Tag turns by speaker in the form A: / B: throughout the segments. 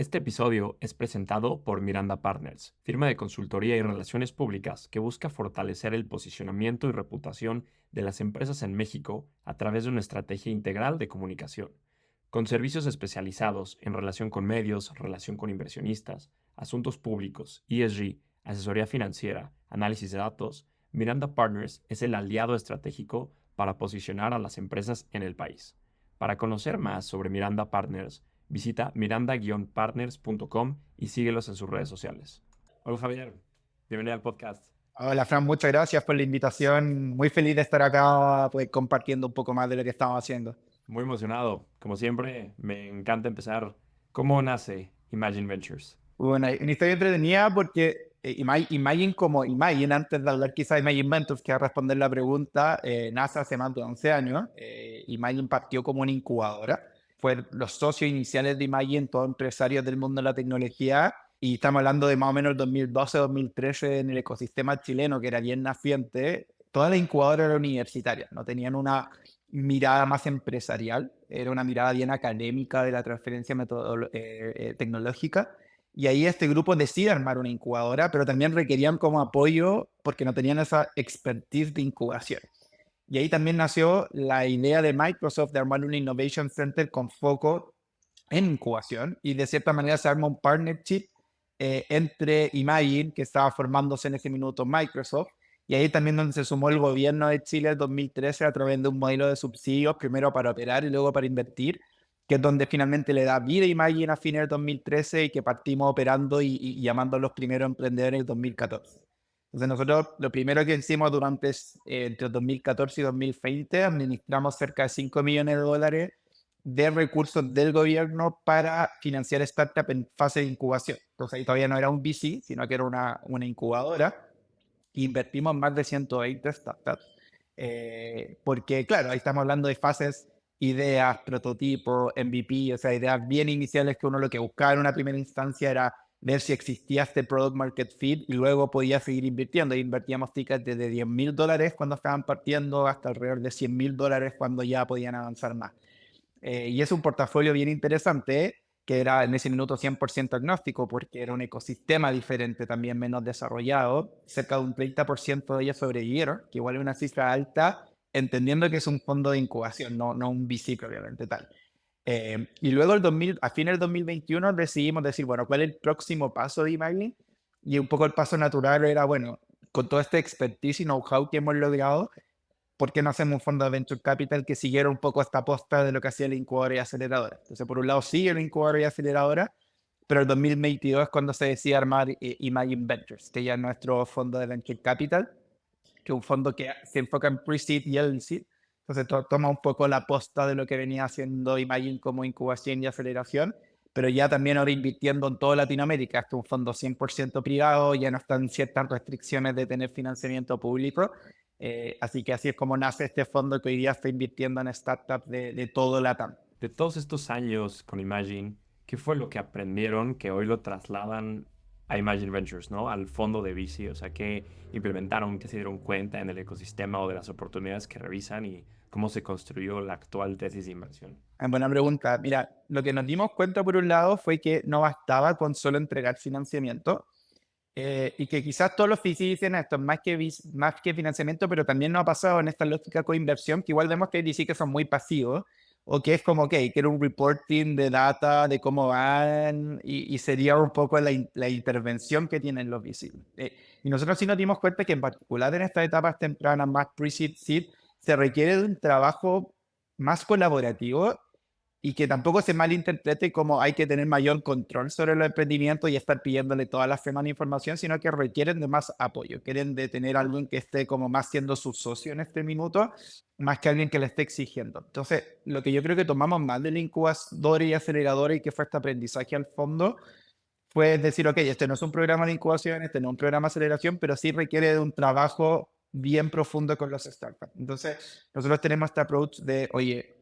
A: Este episodio es presentado por Miranda Partners, firma de consultoría y relaciones públicas que busca fortalecer el posicionamiento y reputación de las empresas en México a través de una estrategia integral de comunicación. Con servicios especializados en relación con medios, relación con inversionistas, asuntos públicos, ESG, asesoría financiera, análisis de datos, Miranda Partners es el aliado estratégico para posicionar a las empresas en el país. Para conocer más sobre Miranda Partners, visita miranda-partners.com y síguelos en sus redes sociales. Hola Javier, bienvenido al podcast.
B: Hola Fran, muchas gracias por la invitación. Muy feliz de estar acá, pues compartiendo un poco más de lo que estamos haciendo.
A: Muy emocionado. Como siempre, me encanta empezar. ¿Cómo nace Imagine Ventures?
B: Una historia entretenida porque Imagine como Imagine, antes de hablar quizás de Imagine Ventures, que a responder la pregunta, nace hace más de 11 años. Imagine partió como una incubadora. Fue los socios iniciales de Imagine, todos empresarios del mundo de la tecnología. Y estamos hablando de más o menos el 2012-2013 en el ecosistema chileno, que era bien naciente. Todas las incubadoras eran universitarias, no tenían una mirada más empresarial, era una mirada bien académica de la transferencia tecnológica. Y ahí este grupo decide armar una incubadora, pero también requerían como apoyo porque no tenían esa expertise de incubación. Y ahí también nació la idea de Microsoft de armar un Innovation Center con foco en incubación y de cierta manera se arma un partnership entre Imagine, que estaba formándose en ese minuto Microsoft, y ahí también donde se sumó el gobierno de Chile en 2013 a través de un modelo de subsidios, primero para operar y luego para invertir, que es donde finalmente le da vida a Imagine a fines del 2013 y que partimos operando y llamando a los primeros emprendedores en 2014. Entonces nosotros lo primero que hicimos durante entre 2014 y 2020, administramos cerca de 5 millones de dólares de recursos del gobierno para financiar startups en fase de incubación. Entonces ahí todavía no era un VC, sino que era una incubadora. Invertimos más de 120 startups. Porque claro, ahí estamos hablando de fases, ideas, prototipos, MVP, o sea, ideas bien iniciales que uno lo que buscaba en una primera instancia era ver si existía este product market fit y luego podía seguir invirtiendo. Invertíamos tickets desde $10,000 cuando estaban partiendo hasta alrededor de $100,000 cuando ya podían avanzar más. Y es un portafolio bien interesante que era en ese minuto 100% agnóstico porque era un ecosistema diferente, también menos desarrollado. Cerca de un 30% de ellos sobrevivieron, que igual es una cifra alta, entendiendo que es un fondo de incubación, no un VC obviamente tal. Y luego a fines del 2021 decidimos decir, bueno, ¿cuál es el próximo paso de Imagine? Y un poco el paso natural era, bueno, con toda esta expertise y know-how que hemos logrado, ¿por qué no hacemos un fondo de Venture Capital que siguiera un poco esta posta de lo que hacía la incubadora y aceleradora? Entonces, por un lado, sigue la incubadora y aceleradora, pero el 2022 es cuando se decide armar Imagine Ventures, que ya es nuestro fondo de Venture Capital, que es un fondo que se enfoca en pre-seed y early seed. Entonces, toma un poco la posta de lo que venía haciendo Imagine como incubación y aceleración, pero ya también ahora invirtiendo en toda Latinoamérica. Este es un fondo 100% privado, ya no están ciertas restricciones de tener financiamiento público. Así que así es como nace este fondo que hoy día está invirtiendo en startups de todo LATAM.
A: De todos estos años con Imagine, ¿qué fue lo que aprendieron que hoy lo trasladan a Imagine Ventures, ¿no? Al fondo de VC? O sea, ¿qué implementaron, qué se dieron cuenta en el ecosistema o de las oportunidades que revisan y cómo se construyó la actual tesis de inversión?
B: Buena pregunta. Mira, lo que nos dimos cuenta por un lado fue que no bastaba con solo entregar financiamiento, y que quizás todos los VC dicen esto, más que financiamiento, pero también nos ha pasado en esta lógica coinversión, que igual vemos que hay VC que son muy pasivos, o que es como, ok, quiero un reporting de data, de cómo van, y sería un poco la intervención que tienen los VC. Y nosotros sí nos dimos cuenta que en particular en estas etapas tempranas, más pre-seed, seed, se requiere de un trabajo más colaborativo y que tampoco se malinterprete como hay que tener mayor control sobre los emprendimientos y estar pidiéndole todas las semanas información, sino que requieren de más apoyo, quieren de tener alguien que esté como más siendo su socio en este minuto, más que alguien que le esté exigiendo. Entonces, lo que yo creo que tomamos más del incubador y acelerador y que fue este aprendizaje al fondo, fue decir, ok, este no es un programa de incubación, este no es un programa de aceleración, pero sí requiere de un trabajo bien profundo con los startups. Entonces, nosotros tenemos este approach de, oye,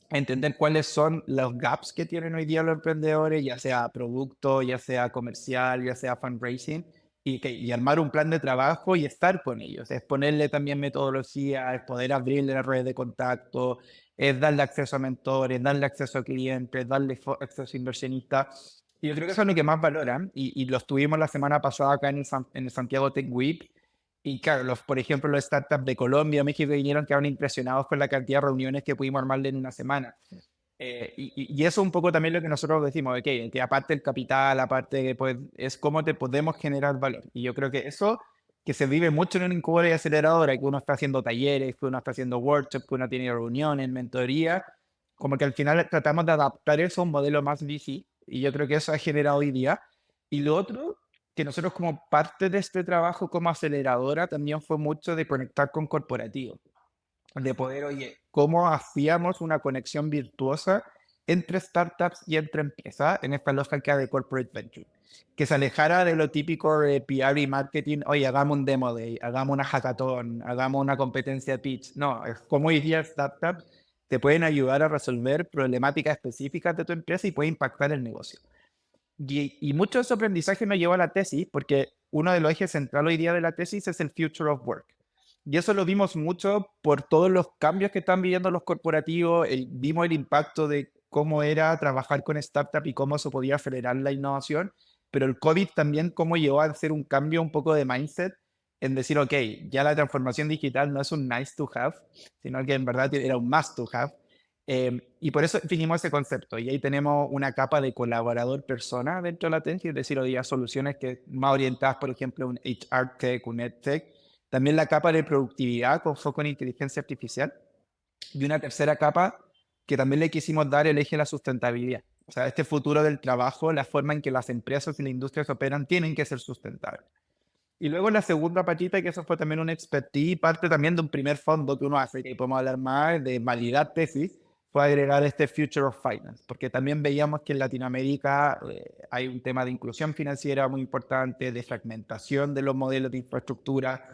B: entender cuáles son los gaps que tienen hoy día los emprendedores, ya sea producto, ya sea comercial, ya sea fundraising, y armar un plan de trabajo y estar con ellos. Es ponerle también metodología, es poder abrirle la red de contacto, es darle acceso a mentores, darle acceso a clientes, darle acceso a inversionistas. Y yo creo que eso es lo que más valoran, y los tuvimos la semana pasada acá en el Santiago Tech Week. Y claro, por ejemplo, los startups de Colombia, México vinieron, quedaron impresionados con la cantidad de reuniones que pudimos armarle en una semana. Y eso es un poco también lo que nosotros decimos, ok, que aparte del capital, aparte pues, es cómo te podemos generar valor. Y yo creo que eso, que se vive mucho en una incubadora y aceleradora, que uno está haciendo talleres, que uno está haciendo workshops, que uno tiene reuniones, mentoría, como que al final tratamos de adaptar eso a un modelo más VC, y yo creo que eso ha generado hoy día. Y lo otro, que nosotros como parte de este trabajo como aceleradora, también fue mucho de conectar con corporativos, de poder, oye, cómo hacíamos una conexión virtuosa entre startups y entre empresas en esta lógica de corporate venture, que se alejara de lo típico de PR y marketing, oye, hagamos un demo day, hagamos una hackathon, hagamos una competencia pitch. No, es como hoy día startups te pueden ayudar a resolver problemáticas específicas de tu empresa y puede impactar el negocio. Y mucho de ese aprendizaje me llevó a la tesis, porque uno de los ejes centrales hoy día de la tesis es el Future of Work. Y eso lo vimos mucho por todos los cambios que están viviendo los corporativos. Vimos el impacto de cómo era trabajar con startup y cómo se podía acelerar la innovación. Pero el COVID también cómo llevó a hacer un cambio un poco de mindset en decir, ok, ya la transformación digital no es un nice to have, sino que en verdad era un must to have. Y por eso definimos ese concepto. Y ahí tenemos una capa de colaborador persona dentro de la tesis, es decir, hoy día soluciones que más orientadas, por ejemplo, un HR Tech, un EdTech. También la capa de productividad con foco en inteligencia artificial. Y una tercera capa que también le quisimos dar el eje a la sustentabilidad. O sea, este futuro del trabajo, la forma en que las empresas y la industria se operan, tienen que ser sustentables. Y luego la segunda patita, que eso fue también un expertise, parte también de un primer fondo que uno hace, que podemos hablar más de validar tesis, fue agregar este Future of Finance, porque también veíamos que en Latinoamérica hay un tema de inclusión financiera muy importante, de fragmentación de los modelos de infraestructura,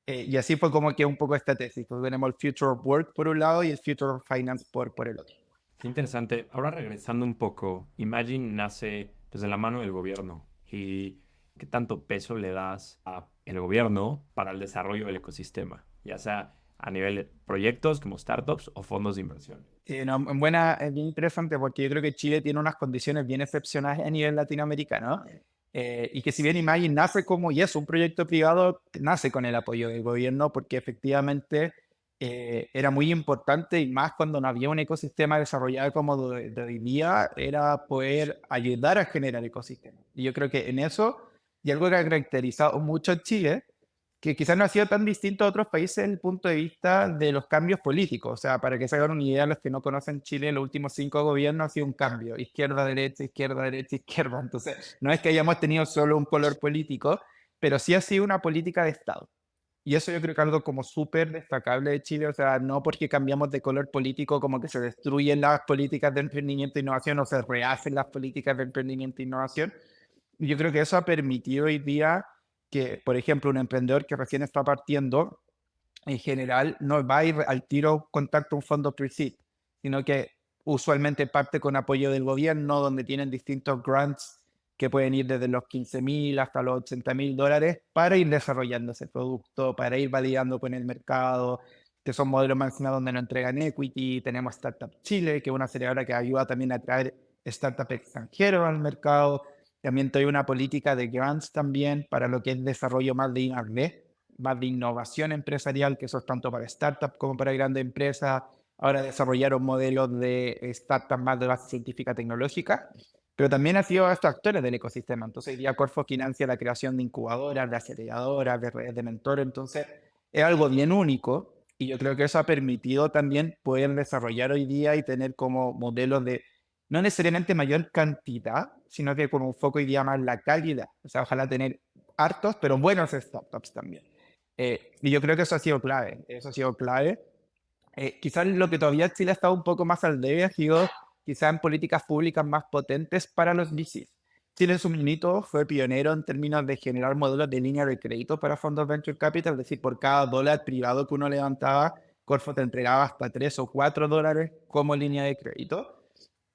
B: y así fue como que un poco esta tesis. Entonces tenemos el Future of Work por un lado y el Future of Finance por el otro.
A: Qué interesante. Ahora regresando un poco, Imagine nace desde la mano del gobierno. ¿Y qué tanto peso le das a el gobierno para el desarrollo del ecosistema? Ya sea a nivel de proyectos como startups o fondos de inversión.
B: No, en buena, es bien interesante porque yo creo que Chile tiene unas condiciones bien excepcionales a nivel latinoamericano, y que si bien Imagine nace como, y es un proyecto privado, nace con el apoyo del gobierno porque efectivamente era muy importante, y más cuando no había un ecosistema desarrollado como de hoy día, era poder ayudar a generar ecosistemas. Y yo creo que en eso, y algo que ha caracterizado mucho a Chile, que quizás no ha sido tan distinto a otros países desde el punto de vista de los cambios políticos. O sea, para que se hagan una idea, los que no conocen Chile, en los últimos 5 gobiernos ha sido un cambio: izquierda, derecha, izquierda, derecha, izquierda. Entonces, no es que hayamos tenido solo un color político, pero sí ha sido una política de Estado. Y eso yo creo que es algo como súper destacable de Chile. O sea, no porque cambiamos de color político como que se destruyen las políticas de emprendimiento e innovación o se rehacen las políticas de emprendimiento e innovación. Y yo creo que eso ha permitido hoy día que, por ejemplo, un emprendedor que recién está partiendo, en general, no va a ir al tiro contacto a un fondo pre-seed, sino que usualmente parte con apoyo del gobierno, donde tienen distintos grants que pueden ir desde los 15.000 hasta los 80.000 dólares para ir desarrollando ese producto, para ir validando con el mercado, que son modelos más donde no entregan equity. Tenemos Startup Chile, que es una aceleradora que ayuda también a traer startups extranjeros al mercado. También hay una política de grants también para lo que es desarrollo más de I+D, más de innovación empresarial, que eso es tanto para startups como para grandes empresas. Ahora desarrollaron modelos de startups más de base científica tecnológica, pero también ha sido estos actores del ecosistema. Entonces, hoy día Corfo financia la creación de incubadoras, de aceleradoras, de redes de mentores. Entonces, es algo bien único, y yo creo que eso ha permitido también poder desarrollar hoy día y tener como modelos de no necesariamente mayor cantidad, sino que como un foco hoy día más la calidad. O sea, ojalá tener hartos, pero buenos startups también. Y yo creo que eso ha sido clave. Eso ha sido clave. Quizás lo que todavía Chile ha estado un poco más al debe ha sido quizás en políticas públicas más potentes para los VCs. Chile en su minuto fue pionero en términos de generar modelos de línea de crédito para fondos venture capital, es decir, por cada dólar privado que uno levantaba, Corfo te entregaba hasta 3 o 4 dólares como línea de crédito.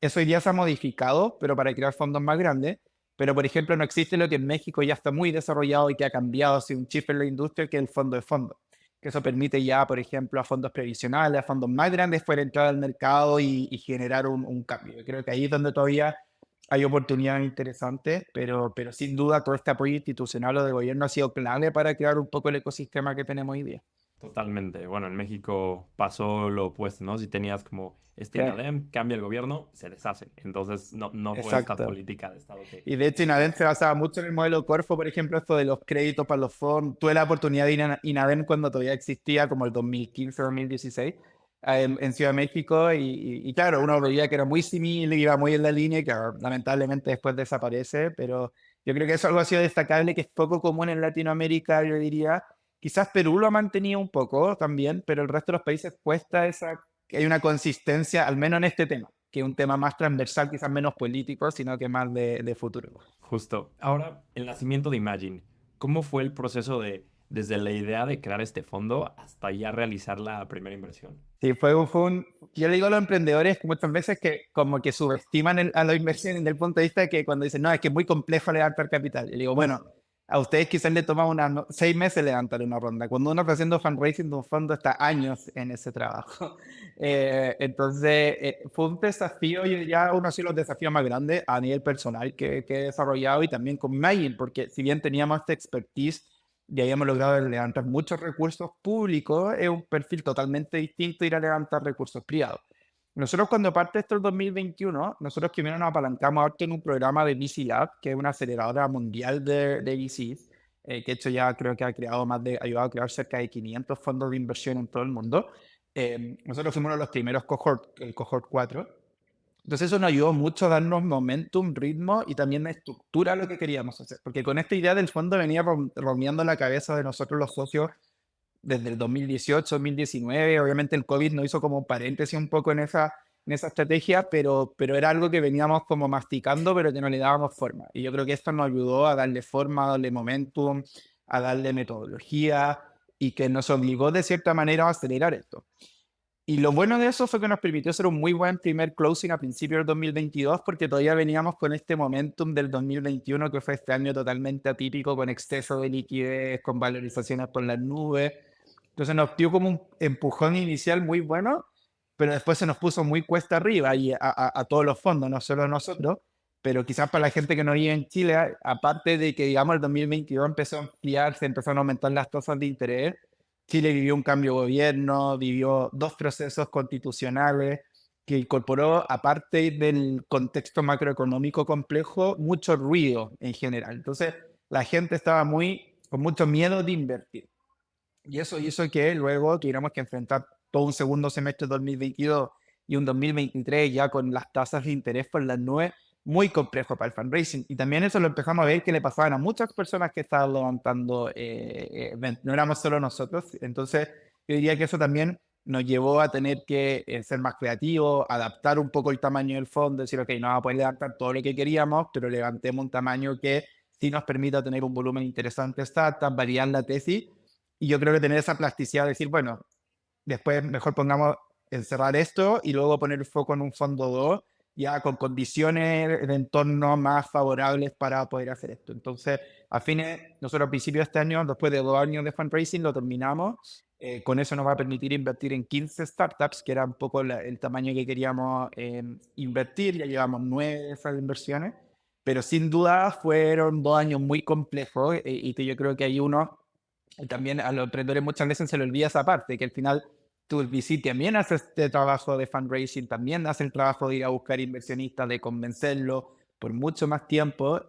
B: Eso hoy día se ha modificado, pero para crear fondos más grandes. Pero, por ejemplo, no existe lo que en México ya está muy desarrollado y que ha cambiado así un chip en la industria, que es el fondo de fondos. Que eso permite ya, por ejemplo, a fondos previsionales, a fondos más grandes, poder entrar al mercado y generar un cambio. Yo creo que ahí es donde todavía hay oportunidades interesantes, pero sin duda todo este apoyo institucional o del gobierno ha sido clave para crear un poco el ecosistema que tenemos hoy día.
A: Totalmente. Bueno, en México pasó lo opuesto, ¿no? Si tenías como este
B: Sí,
A: INADEM, cambia el gobierno, se deshacen. Entonces no fue esta
B: exacto.
A: política de Estado que...
B: Y de hecho, Inadem se basaba mucho en el modelo Corfo, por ejemplo, esto de los créditos para los fondos. Tuve la oportunidad de ir a Inadem cuando todavía existía, como el 2015, 2016, en Ciudad de México. Y claro, uno veía que era muy similar, iba muy en la línea, y que lamentablemente después desaparece. Pero yo creo que eso es algo así destacable, que es poco común en Latinoamérica, yo diría. Quizás Perú lo ha mantenido un poco también, pero el resto de los países cuesta que hay una consistencia, al menos en este tema, que es un tema más transversal, quizás menos político, sino que más de futuro.
A: Justo. Ahora, el nacimiento de Imagine. ¿Cómo fue el proceso de, desde la idea de crear este fondo hasta ya realizar la primera inversión?
B: Sí, yo le digo a los emprendedores que muchas veces que como que subestiman a los inversiones desde el punto de vista de que cuando dicen, no, es que es muy complejo levantar capital. Y le digo, bueno, a ustedes quizás le toma 6 meses levantar una ronda. Cuando uno está haciendo fundraising de un fondo, está años en ese trabajo. Entonces, fue un desafío, y ya uno de los desafíos más grandes a nivel personal que he desarrollado, y también con Magin, porque si bien teníamos esta expertise y habíamos logrado levantar muchos recursos públicos, es un perfil totalmente distinto ir a levantar recursos privados. Nosotros cuando parte esto el 2021, nosotros primero nos apalancamos harto en un programa de VC Lab, que es una aceleradora mundial de VCs, que de hecho ya creo que ha ayudado a crear cerca de 500 fondos de inversión en todo el mundo. Nosotros fuimos uno de los primeros cohort, el cohort 4. Entonces eso nos ayudó mucho a darnos momentum, ritmo y también la estructura a lo que queríamos hacer. Porque con esta idea del fondo venía rodeando la cabeza de nosotros los socios desde el 2018, 2019. Obviamente el COVID nos hizo como un paréntesis un poco en esa estrategia, pero era algo que veníamos como masticando, pero que no le dábamos forma. Y yo creo que esto nos ayudó a darle forma, a darle momentum, a darle metodología, y que nos obligó de cierta manera a acelerar esto. Y lo bueno de eso fue que nos permitió hacer un muy buen primer closing a principios del 2022, porque todavía veníamos con este momentum del 2021, que fue este año totalmente atípico, con exceso de liquidez, con valorizaciones por las nubes. Entonces nos dio como un empujón inicial muy bueno, pero después se nos puso muy cuesta arriba, y a todos los fondos, no solo a nosotros. Pero quizás para la gente que no vive en Chile, aparte de que, digamos, el 2022 empezó a ampliarse, empezaron a aumentar las tasas de interés. Chile vivió un cambio de gobierno, vivió dos procesos constitucionales que incorporó, aparte del contexto macroeconómico complejo, mucho ruido en general. Entonces, la gente estaba con mucho miedo de invertir. Y eso hizo que luego tuviéramos que enfrentar todo un segundo semestre de 2022 y un 2023 ya con las tasas de interés por las nubes, muy complejo para el fundraising. Y también eso lo empezamos a ver que le pasaban a muchas personas que estaban levantando, no éramos solo nosotros. Entonces, yo diría que eso también nos llevó a tener que ser más creativos, adaptar un poco el tamaño del fondo, decir, ok, no vamos a poder levantar todo lo que queríamos, pero levantemos un tamaño que sí nos permita tener un volumen interesante de startups, variar la tesis. Y yo creo que tener esa plasticidad de decir, bueno, después mejor pongamos encerrar esto y luego poner el foco en un fondo 2, ya con condiciones de entorno más favorables para poder hacer esto. Entonces, a fines, nosotros a principios de este año, después de 2 años de fundraising, lo terminamos. Con eso nos va a permitir invertir en 15 startups, que era un poco el tamaño que queríamos invertir. Ya llevamos 9 de esas inversiones, pero sin duda fueron 2 años muy complejos, y que yo creo que hay uno y también a los emprendedores muchas veces se les olvida esa parte, que al final tú, el VC, también hace este trabajo de fundraising, también hace el trabajo de ir a buscar inversionistas, de convencerlo por mucho más tiempo.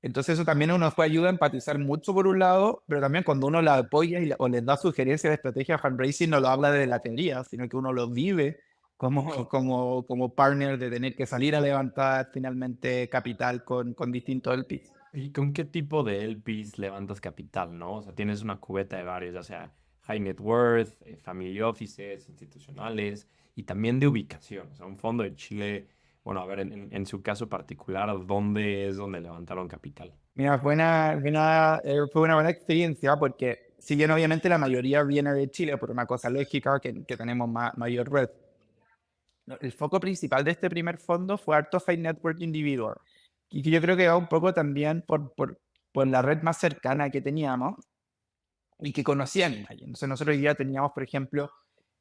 B: Entonces eso también nos puede ayudar a empatizar mucho por un lado, pero también cuando uno la apoya o les da sugerencias de estrategia de fundraising, no lo habla de la teoría, sino que uno lo vive como partner, de tener que salir a levantar finalmente capital con distintos LPs.
A: ¿Y con qué tipo de LPs levantas capital, no? O sea, tienes una cubeta de varios, ya sea high net worth, family offices, institucionales y también de ubicación. O sea, un fondo de Chile, bueno, a ver, en su caso particular, ¿dónde es donde levantaron capital?
B: Mira, fue una buena experiencia, porque si bien obviamente la mayoría viene de Chile por una cosa lógica, que tenemos mayor red. No, el foco principal de este primer fondo fue harto High Network Individual, y que yo creo que va un poco también por la red más cercana que teníamos y que conocían. Entonces nosotros ya teníamos, por ejemplo,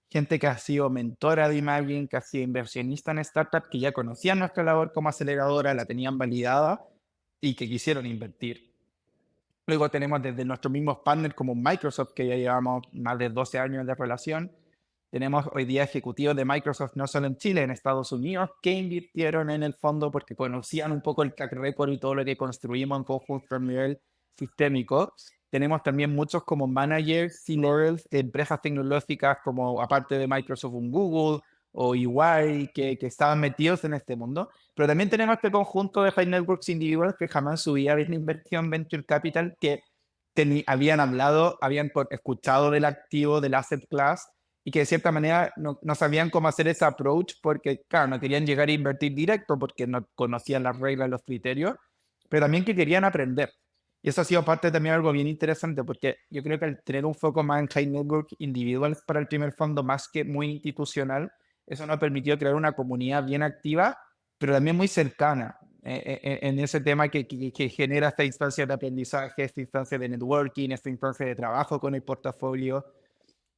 B: gente que ha sido mentora de Imagine, que ha sido inversionista en startups, que ya conocían nuestra labor como aceleradora, la tenían validada y que quisieron invertir. Luego tenemos desde nuestros mismos partners como Microsoft, que ya llevamos más de 12 años de relación. Tenemos hoy día ejecutivos de Microsoft, no solo en Chile, en Estados Unidos, que invirtieron en el fondo porque conocían un poco el track record y todo lo que construimos en conjunto a nivel sistémico. Tenemos también muchos como managers, C-levels de empresas tecnológicas como aparte de Microsoft, un Google o EY, que estaban metidos en este mundo. Pero también tenemos este conjunto de high networks individuals que jamás en su vida habían invertido en venture capital, que habían hablado, habían escuchado del activo, del asset class, y que de cierta manera no sabían cómo hacer ese approach porque, claro, no querían llegar a invertir directo porque no conocían las reglas, los criterios, pero también que querían aprender. Y eso ha sido parte también de algo bien interesante porque yo creo que al tener un foco más en high network individual para el primer fondo más que muy institucional, eso nos ha permitido crear una comunidad bien activa, pero también muy cercana en ese tema que genera esta instancia de aprendizaje, esta instancia de networking, esta instancia de trabajo con el portafolio.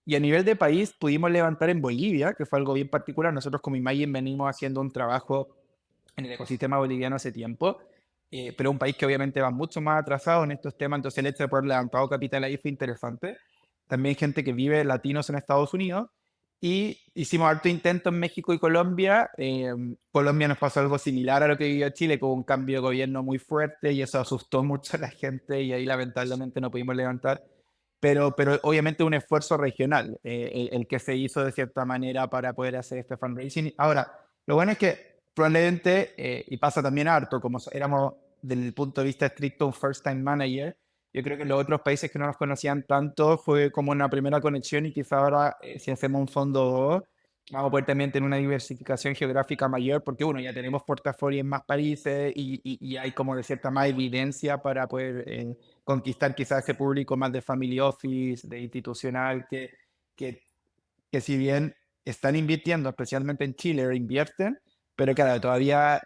B: Y a nivel de país pudimos levantar en Bolivia, que fue algo bien particular. Nosotros como Imagine venimos haciendo un trabajo en el ecosistema boliviano hace tiempo, pero un país que obviamente va mucho más atrasado en estos temas, entonces el hecho de poder levantar capital ahí fue interesante. También gente que vive latinos en Estados Unidos. Y hicimos harto intento en México y Colombia. Colombia nos pasó algo similar a lo que vivió Chile, con un cambio de gobierno muy fuerte y eso asustó mucho a la gente y ahí lamentablemente no pudimos levantar. Pero obviamente un esfuerzo regional, el que se hizo de cierta manera para poder hacer este fundraising. Ahora, lo bueno es que probablemente, y pasa también harto, como éramos desde el punto de vista estricto un first time manager, yo creo que en los otros países que no nos conocían tanto fue como una primera conexión y quizá ahora si hacemos un fondo 2, vamos a poder también tener una diversificación geográfica mayor porque uno, ya tenemos portafolio en más países y hay como de cierta más evidencia para poder conquistar quizás ese público más de family office, de institucional, que, que si bien están invirtiendo, especialmente en Chile, invierten, pero claro, todavía,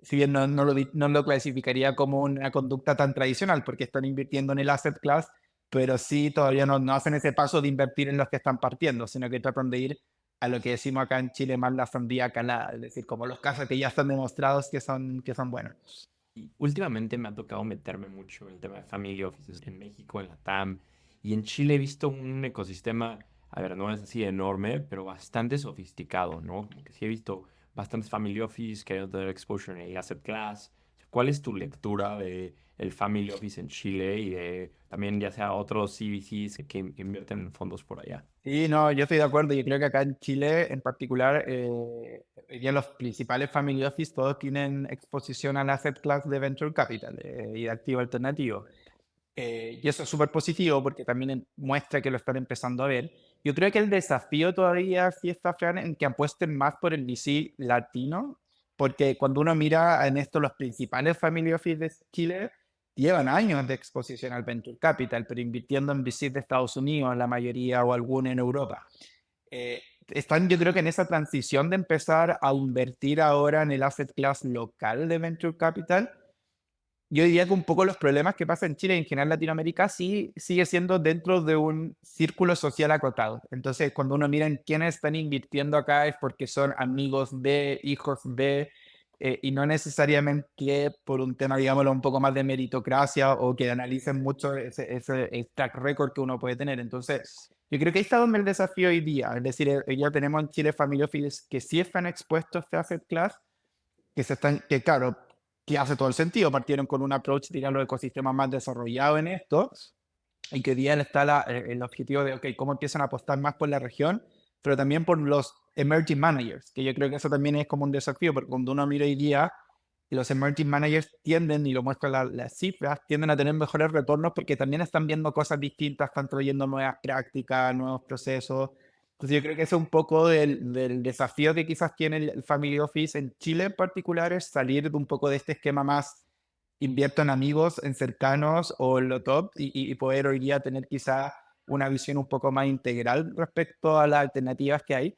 B: si bien no lo clasificaría como una conducta tan tradicional, porque están invirtiendo en el asset class, pero sí todavía no hacen ese paso de invertir en los que están partiendo, sino que tratan de ir a lo que decimos acá en Chile más la sandía calada, es decir, como los casos que ya están demostrados que son buenos.
A: Y últimamente me ha tocado meterme mucho en el tema de family offices en México, en la TAM, y en Chile he visto un ecosistema, a ver, no es así enorme, pero bastante sofisticado, ¿no? Como que sí he visto bastantes family office que han tener exposure en el asset class. ¿Cuál es tu lectura de el family office en Chile y de también ya sea otros CVCs que invierten en fondos por allá?
B: Sí, no, yo estoy de acuerdo. Yo creo que acá en Chile, en particular, hoy día los principales family office todos tienen exposición al asset class de venture capital y de activo alternativo. Y eso es súper positivo porque también muestra que lo están empezando a ver. Yo creo que el desafío todavía sí está, Fran, en que apuesten más por el VC latino, porque cuando uno mira en esto los principales family office de Chile, llevan años de exposición al venture capital, pero invirtiendo en VC de Estados Unidos, la mayoría o alguna en Europa. Están, yo creo que en esa transición de empezar a invertir ahora en el asset class local de venture capital. Yo diría que un poco los problemas que pasa en Chile y en general Latinoamérica sí sigue siendo dentro de un círculo social acotado. Entonces, cuando uno mira en quiénes están invirtiendo acá es porque son amigos de, hijos de, y no necesariamente por un tema, digámoslo, un poco más de meritocracia o que analicen mucho el track record que uno puede tener. Entonces, yo creo que ahí está donde el desafío hoy día. Es decir, ya tenemos en Chile family offices que sí están expuestos a este asset class, que claro, que hace todo el sentido, partieron con un approach, dirían, los ecosistemas más desarrollados en esto, y que hoy día está el objetivo de, ok, cómo empiezan a apostar más por la región, pero también por los emerging managers, que yo creo que eso también es como un desafío, porque cuando uno mira hoy día, los emerging managers tienden, y lo muestran las cifras, tienden a tener mejores retornos porque también están viendo cosas distintas, están trayendo nuevas prácticas, nuevos procesos. Entonces yo creo que eso es un poco del desafío que quizás tiene el Family Office en Chile en particular, es salir de un poco de este esquema más invierto en amigos, en cercanos o en lo top y poder hoy día tener quizá una visión un poco más integral respecto a las alternativas que hay.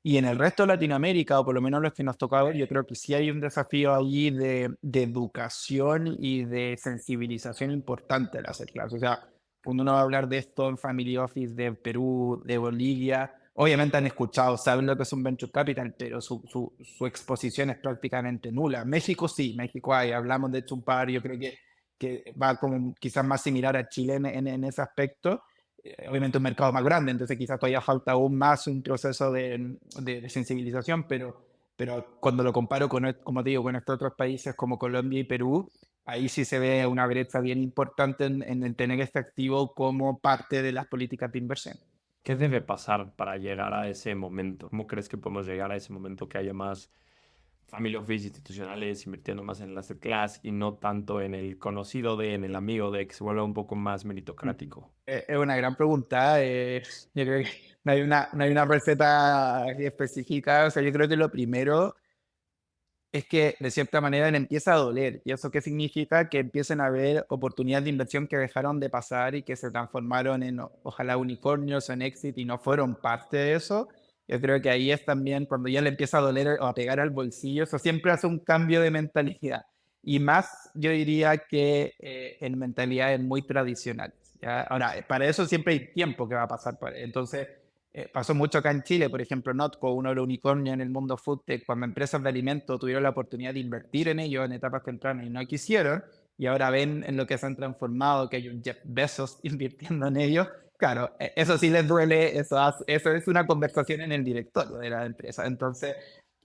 B: Y en el resto de Latinoamérica, o por lo menos los que nos toca ver, yo creo que sí hay un desafío allí de educación y de sensibilización importante de las clases. O sea, cuando uno va a hablar de esto en Family Office de Perú, de Bolivia, obviamente han escuchado, saben lo que es un venture capital, pero su exposición es prácticamente nula. México sí, México hay, hablamos de hecho un par, yo creo que va como quizás más similar a Chile en ese aspecto. Obviamente un mercado más grande, entonces quizás todavía falta aún más un proceso de sensibilización, pero cuando lo comparo con, como te digo, con estos otros países como Colombia y Perú, ahí sí se ve una brecha bien importante en el tener este activo como parte de las políticas de inversión.
A: ¿Qué debe pasar para llegar a ese momento? ¿Cómo crees que podemos llegar a ese momento que haya más family office institucionales invirtiendo más en el asset class y no tanto en el conocido de, en el amigo de, que se vuelva un poco más meritocrático?
B: Es una gran pregunta. Yo creo que no hay una receta específica. O sea, yo creo que lo primero es que de cierta manera le empieza a doler. ¿Y eso qué significa? Que empiecen a haber oportunidades de inversión que dejaron de pasar y que se transformaron en, ojalá, unicornios o en exit y no fueron parte de eso. Yo creo que ahí es también cuando ya le empieza a doler o a pegar al bolsillo. Eso siempre hace un cambio de mentalidad. Y más, yo diría que en mentalidades muy tradicionales. ¿Ya? Ahora, para eso siempre hay tiempo que va a pasar. Entonces, pasó mucho acá en Chile, por ejemplo, Notco, uno de los unicornios en el mundo foodtech, cuando empresas de alimentos tuvieron la oportunidad de invertir en ellos en etapas tempranas y no quisieron, y ahora ven en lo que se han transformado, que hay un Jeff Bezos invirtiendo en ellos. Claro, eso sí les duele, eso es una conversación en el directorio de la empresa. Entonces,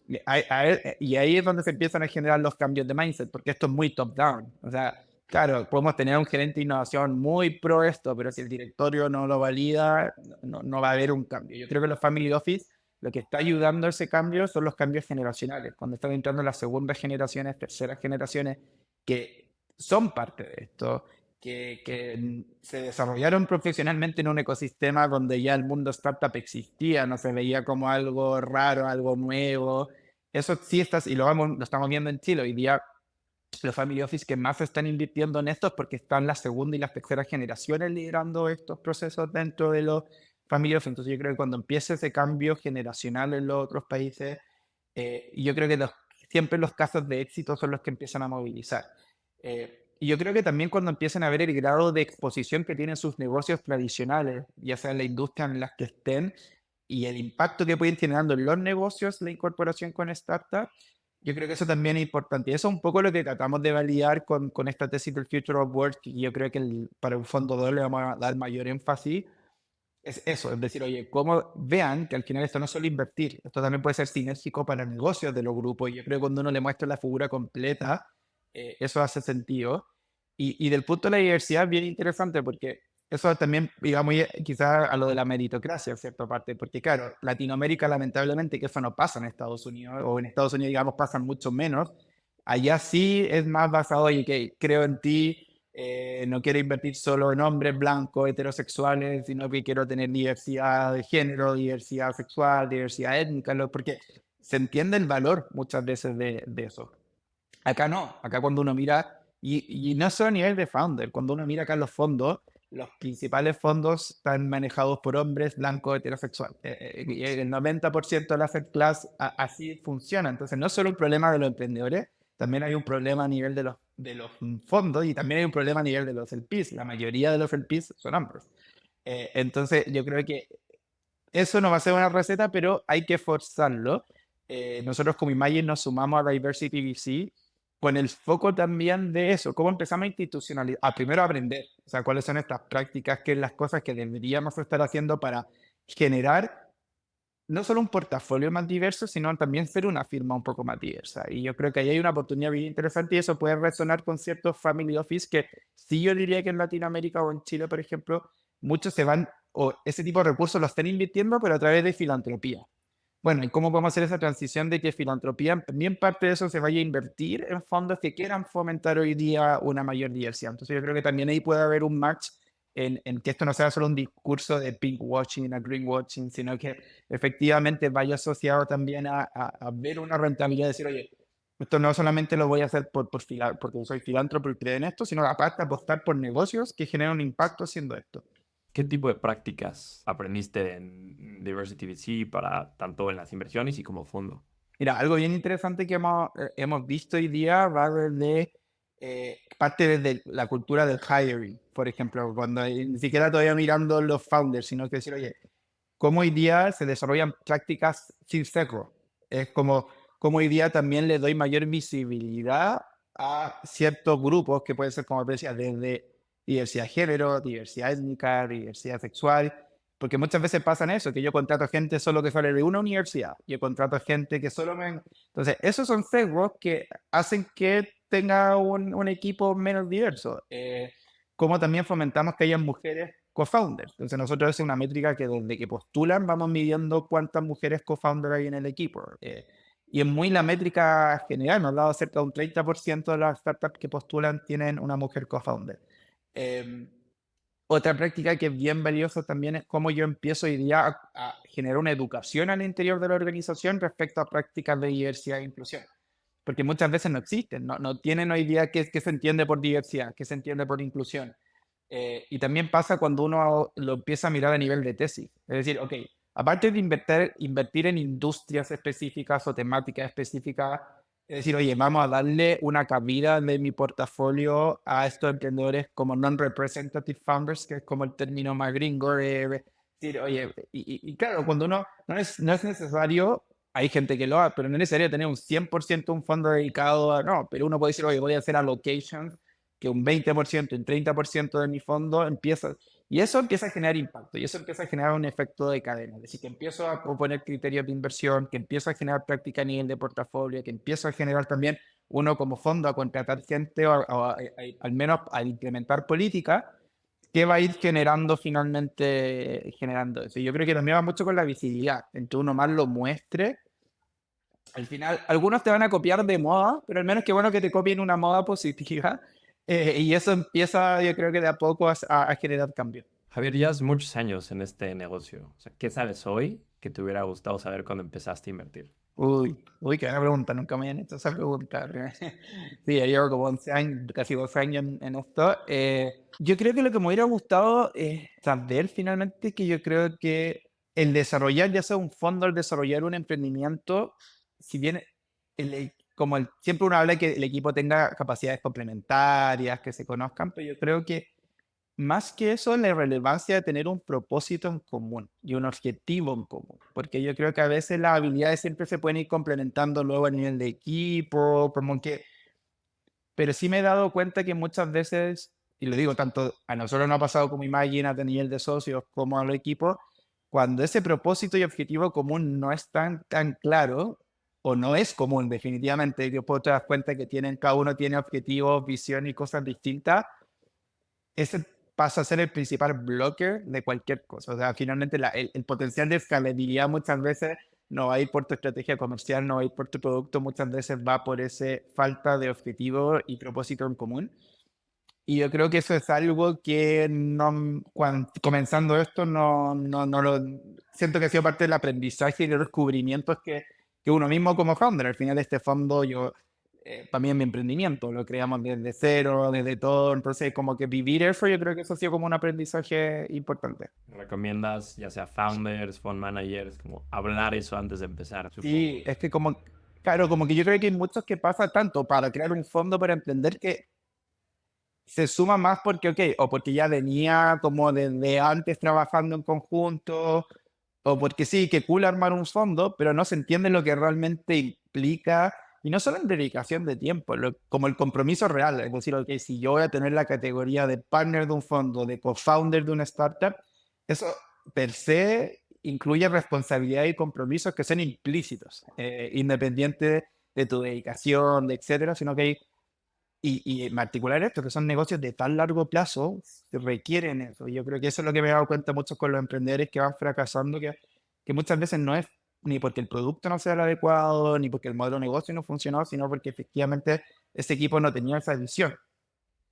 B: y ahí es donde se empiezan a generar los cambios de mindset, porque esto es muy top-down. O sea, claro, podemos tener un gerente de innovación muy pro esto, pero si el directorio no lo valida, no va a haber un cambio. Yo creo que los family office, lo que está ayudando a ese cambio son los cambios generacionales. Cuando están entrando las segundas generaciones, terceras generaciones, que son parte de esto, que se desarrollaron profesionalmente en un ecosistema donde ya el mundo startup existía, no se veía como algo raro, algo nuevo. Eso sí está, y lo estamos viendo en Chile hoy día. Los family office que más están invirtiendo en esto es porque están las segunda y las terceras generaciones liderando estos procesos dentro de los family office. Entonces yo creo que cuando empiece ese cambio generacional en los otros países, yo creo que siempre los casos de éxito son los que empiezan a movilizar. Y yo creo que también cuando empiecen a ver el grado de exposición que tienen sus negocios tradicionales, ya sea en la industria en la que estén, y el impacto que pueden generando en los negocios, la incorporación con startups, yo creo que eso también es importante. Y eso es un poco lo que tratamos de validar con esta tesis del Future of Work, y yo creo que para un fondo 2 le vamos a dar mayor énfasis. Es eso, es decir, oye, como vean que al final esto no es solo invertir, esto también puede ser sinérgico para negocios de los grupos. Y yo creo que cuando uno le muestra la figura completa, eso hace sentido. Y del punto de la diversidad, bien interesante, porque eso también iba muy quizás a lo de la meritocracia, en cierta parte, porque claro, Latinoamérica lamentablemente, que eso no pasa en Estados Unidos, o en Estados Unidos, digamos, pasan mucho menos. Allá sí es más basado, oye, que creo en ti, no quiero invertir solo en hombres blancos, heterosexuales, sino que quiero tener diversidad de género, diversidad sexual, diversidad étnica, porque se entiende el valor muchas veces de eso. Acá no, acá cuando uno mira, y no solo a nivel de founder, cuando uno mira acá los fondos, los principales fondos están manejados por hombres blancos heterosexuales. Y el 90% de la asset class así funciona. Entonces no es solo un problema de los emprendedores, también hay un problema a nivel de los fondos y también hay un problema a nivel de los LPs. La mayoría de los LPs son hombres. Entonces yo creo que eso no va a ser una receta, pero hay que forzarlo. Nosotros como Imagine nos sumamos a Diversity VC con el foco también de eso, cómo empezamos a institucionalizar, a primero aprender, o sea, cuáles son estas prácticas, qué es las cosas que deberíamos estar haciendo para generar no solo un portafolio más diverso, sino también ser una firma un poco más diversa. Y yo creo que ahí hay una oportunidad bien interesante y eso puede resonar con ciertos family office que sí yo diría que en Latinoamérica o en Chile, por ejemplo, muchos se van, o ese tipo de recursos los están invirtiendo, pero a través de filantropía. Bueno, ¿y cómo podemos hacer esa transición de que filantropía, también parte de eso se vaya a invertir en fondos que quieran fomentar hoy día una mayor diversidad? Entonces yo creo que también ahí puede haber un match en que esto no sea solo un discurso de pinkwashing, a greenwashing, sino que efectivamente vaya asociado también a ver una rentabilidad, decir, oye, esto no solamente lo voy a hacer porque soy filántropo y creo en esto, sino aparte apostar por negocios que generen un impacto haciendo esto.
A: ¿Qué tipo de prácticas aprendiste en Diversity VC para tanto en las inversiones y como fondo?
B: Mira, algo bien interesante que hemos visto hoy día va desde parte de la cultura del hiring, por ejemplo, cuando ni siquiera todavía mirando los founders, sino que decir, oye, cómo hoy día se desarrollan prácticas sin sesgo. Es como hoy día también le doy mayor visibilidad a ciertos grupos que pueden ser, como te decía, desde diversidad de género, diversidad étnica, diversidad sexual, porque muchas veces pasan eso, que yo contrato gente solo que sale de una universidad, yo contrato gente que solo me... Entonces, esos son sesgos que hacen que tenga un equipo menos diverso. Como también fomentamos que haya mujeres co-founders. Entonces, nosotros es una métrica que desde que postulan vamos midiendo cuántas mujeres co-founders hay en el equipo. Y es muy la métrica general, nos ha dado cerca de un 30% de las startups que postulan tienen una mujer co-founder. Otra práctica que es bien valiosa también es cómo yo empiezo hoy día a generar una educación al interior de la organización respecto a prácticas de diversidad e inclusión. Porque muchas veces no existen, no tienen hoy día qué se entiende por diversidad, qué se entiende por inclusión. Y también pasa cuando uno lo empieza a mirar a nivel de tesis. Es decir, ok, aparte de invertir en industrias específicas o temáticas específicas, es decir, oye, vamos a darle una cabida de mi portafolio a estos emprendedores como non-representative founders, que es como el término más gringo. Decir, oye, y claro, cuando uno no es necesario, hay gente que lo hace, pero no es necesario tener un 100% un fondo dedicado a, no, pero uno puede decir, oye, voy a hacer allocations, que un 20%, un 30% de mi fondo empieza, y eso empieza a generar impacto, y eso empieza a generar un efecto de cadena, es decir, que empiezo a proponer criterios de inversión, que empiezo a generar práctica a nivel de portafolio, que empiezo a generar también uno como fondo a contratar gente o al menos a implementar políticas que va a ir generando finalmente, generando eso. Y yo creo que también va mucho con la visibilidad, entre uno más lo muestre. Al final, algunos te van a copiar de moda, pero al menos qué bueno que te copien una moda positiva. Y eso empieza, yo creo que de a poco a generar cambio.
A: Javier, llevas muchos años en este negocio. O sea, ¿qué sabes hoy que te hubiera gustado saber cuando empezaste a invertir?
B: Uy, qué buena pregunta, nunca me habían hecho esa pregunta. Sí, ya llevo como 11 años, casi 12 años en esto. Yo creo que lo que me hubiera gustado es saber finalmente que yo creo que el desarrollar, ya sea un fondo, el desarrollar un emprendimiento, si bien siempre uno habla que el equipo tenga capacidades complementarias, que se conozcan, pero yo creo que más que eso, la relevancia de tener un propósito en común y un objetivo en común, porque yo creo que a veces las habilidades siempre se pueden ir complementando luego a nivel de equipo, como que, pero sí me he dado cuenta que muchas veces, y lo digo tanto a nosotros nos ha pasado como Imagine a nivel de socios como a los equipos, cuando ese propósito y objetivo común no es tan claro, o no es común definitivamente, después te das cuenta que cada uno tiene objetivos, visión y cosas distintas, ese pasa a ser el principal blocker de cualquier cosa. O sea, finalmente el potencial de escalabilidad muchas veces no va a ir por tu estrategia comercial, no va a ir por tu producto, muchas veces va por esa falta de objetivo y propósito en común. Y yo creo que eso es algo que comenzando esto no lo siento que ha sido parte del aprendizaje y de los descubrimientos que uno mismo como founder. Al final este fondo para mí es mi emprendimiento, lo creamos desde cero, desde todo, entonces como que vivir eso yo creo que eso ha sido como un aprendizaje importante.
A: ¿Recomiendas ya sea founders, fund managers, como hablar eso antes de empezar?
B: Sí, es que claro, como que yo creo que hay muchos que pasa tanto para crear un fondo para emprender que se suma más porque, ok, o porque ya venía como desde antes trabajando en conjunto, o porque sí, que cool armar un fondo, pero no se entiende lo que realmente implica, y no solo en dedicación de tiempo, como el compromiso real, es decir, ok, si yo voy a tener la categoría de partner de un fondo, de co-founder de una startup, eso per se incluye responsabilidad y compromisos que son implícitos, independiente de tu dedicación, de etcétera, sino que hay y en particular esto, que son negocios de tan largo plazo, requieren eso. Y yo creo que eso es lo que me he dado cuenta mucho con los emprendedores que van fracasando, que muchas veces no es ni porque el producto no sea el adecuado, ni porque el modelo de negocio no funcionó, sino porque efectivamente ese equipo no tenía esa visión.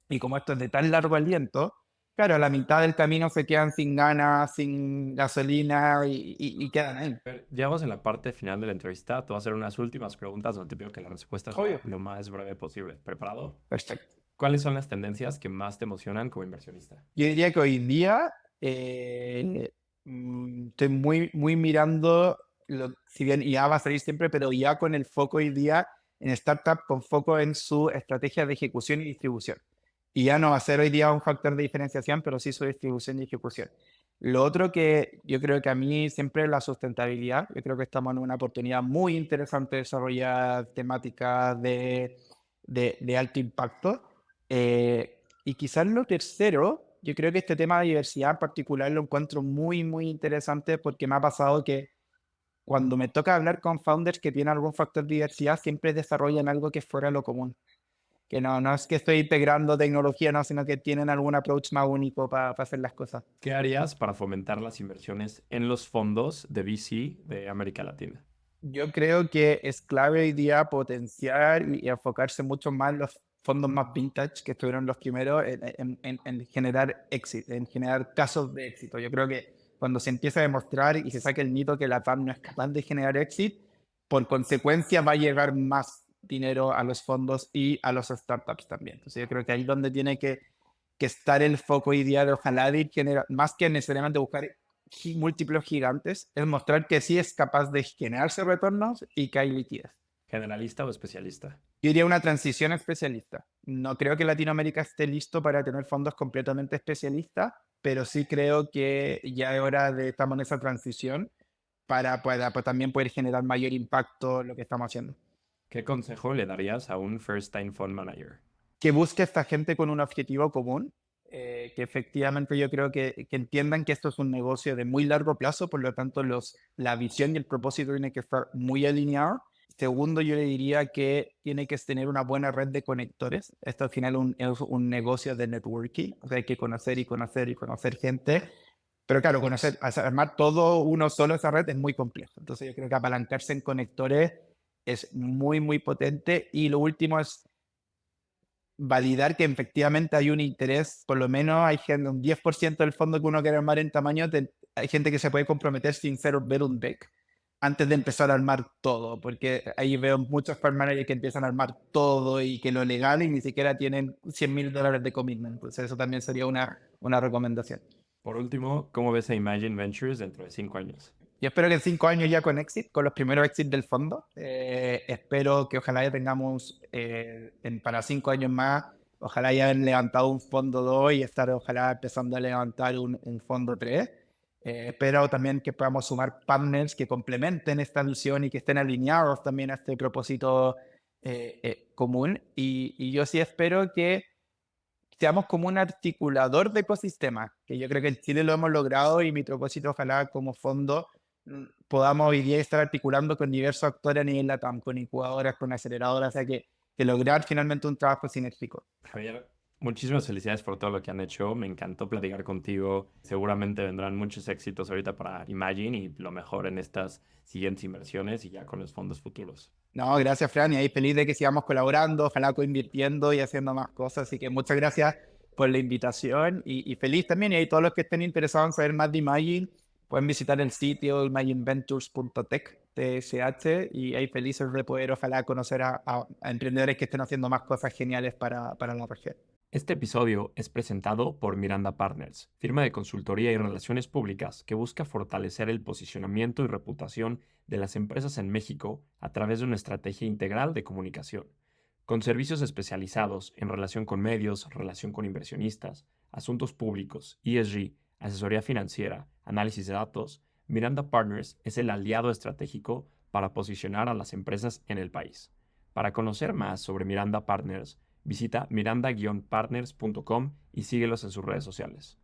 B: Y como esto es de tan largo aliento, claro, a la mitad del camino se quedan sin ganas, sin gasolina y quedan ahí.
A: Llegamos en la parte final de la entrevista. Te voy a hacer unas últimas preguntas donde te pido que la respuesta sea
B: Obvio.
A: lo más breve posible. ¿Preparado?
B: Perfecto.
A: ¿Cuáles son las tendencias que más te emocionan como inversionista?
B: Yo diría que hoy en día estoy muy mirando, si bien IA va a salir siempre, pero ya con el foco hoy día en startup, con foco en su estrategia de ejecución y distribución. Y ya no va a ser hoy día un factor de diferenciación, pero sí su distribución y ejecución. Lo otro que yo creo que a mí siempre es la sustentabilidad. Yo creo que estamos en una oportunidad muy interesante de desarrollar temáticas de alto impacto. Y quizás lo tercero, yo creo que este tema de diversidad en particular lo encuentro muy, muy interesante porque me ha pasado que cuando me toca hablar con founders que tienen algún factor de diversidad, siempre desarrollan algo que es fuera de lo común. Que no es que estoy integrando tecnología, no, sino que tienen algún approach más único para hacer las cosas.
A: ¿Qué harías para fomentar las inversiones en los fondos de VC de América Latina?
B: Yo creo que es clave hoy día potenciar y enfocarse mucho más en los fondos más vintage, que estuvieron los primeros en generar éxito, en generar casos de éxito. Yo creo que cuando se empieza a demostrar y se saca el mito que la TAM no es capaz de generar éxito, por consecuencia va a llegar más dinero a los fondos y a los startups también. Entonces yo creo que ahí es donde tiene que estar el foco hoy día de ojalá de generar, más que necesariamente buscar múltiplos gigantes, es mostrar que sí es capaz de generarse retornos y que hay liquidez.
A: ¿Generalista o especialista?
B: Yo diría una transición especialista. No creo que Latinoamérica esté listo para tener fondos completamente especialistas, pero sí creo que ya es hora de estamos en esa transición para pues, también poder generar mayor impacto en lo que estamos haciendo.
A: ¿Qué consejo le darías a un first-time fund manager?
B: Que busque esta gente con un objetivo común, que efectivamente yo creo que entiendan que esto es un negocio de muy largo plazo, por lo tanto la visión y el propósito tiene que estar muy alineado. Segundo, yo le diría que tiene que tener una buena red de conectores. Esto al final es un negocio de networking, o sea, hay que conocer y conocer y conocer gente. Pero claro, armar todo uno solo esa red es muy complejo. Entonces yo creo que apalancarse en conectores es muy, muy potente. Y lo último es validar que efectivamente hay un interés, por lo menos hay gente, un 10% del fondo que uno quiere armar en tamaño, hay gente que se puede comprometer sin ser un back antes de empezar a armar todo, porque ahí veo muchos fund managers que empiezan a armar todo y que lo legal y ni siquiera tienen $100,000 de commitment. Entonces eso también sería una recomendación.
A: Por último, ¿cómo ves a Imagine Ventures dentro de 5 años?
B: Yo espero que en 5 años ya con exit, con los primeros exits del fondo, espero que ojalá ya tengamos para 5 años más, ojalá ya hayan levantado un fondo 2 y estar ojalá empezando a levantar un fondo 3. Espero también que podamos sumar partners que complementen esta visión y que estén alineados también a este propósito común. Y yo sí espero que seamos como un articulador de ecosistemas, que yo creo que en Chile lo hemos logrado y mi propósito ojalá como fondo podamos hoy día estar articulando con diversos actores a nivel LATAM, con incubadoras, con aceleradoras, o sea que lograr finalmente un trabajo sinérgico.
A: Javier, muchísimas felicidades por todo lo que han hecho. Me encantó platicar contigo. Seguramente vendrán muchos éxitos ahorita para Imagine y lo mejor en estas siguientes inversiones y ya con los fondos futuros.
B: No, gracias Fran, y ahí feliz de que sigamos colaborando, ojalá coinvirtiendo y haciendo más cosas, así que muchas gracias por la invitación y feliz también, y ahí todos los que estén interesados en saber más de Imagine, pueden visitar el sitio imagineventures.tech, TSH, y ahí felices de poder ojalá conocer a emprendedores que estén haciendo más cosas geniales para la región.
A: Este episodio es presentado por Miranda Partners, firma de consultoría y relaciones públicas que busca fortalecer el posicionamiento y reputación de las empresas en México a través de una estrategia integral de comunicación, con servicios especializados en relación con medios, relación con inversionistas, asuntos públicos, ESG, asesoría financiera, análisis de datos. Miranda Partners es el aliado estratégico para posicionar a las empresas en el país. Para conocer más sobre Miranda Partners, visita miranda-partners.com y síguelos en sus redes sociales.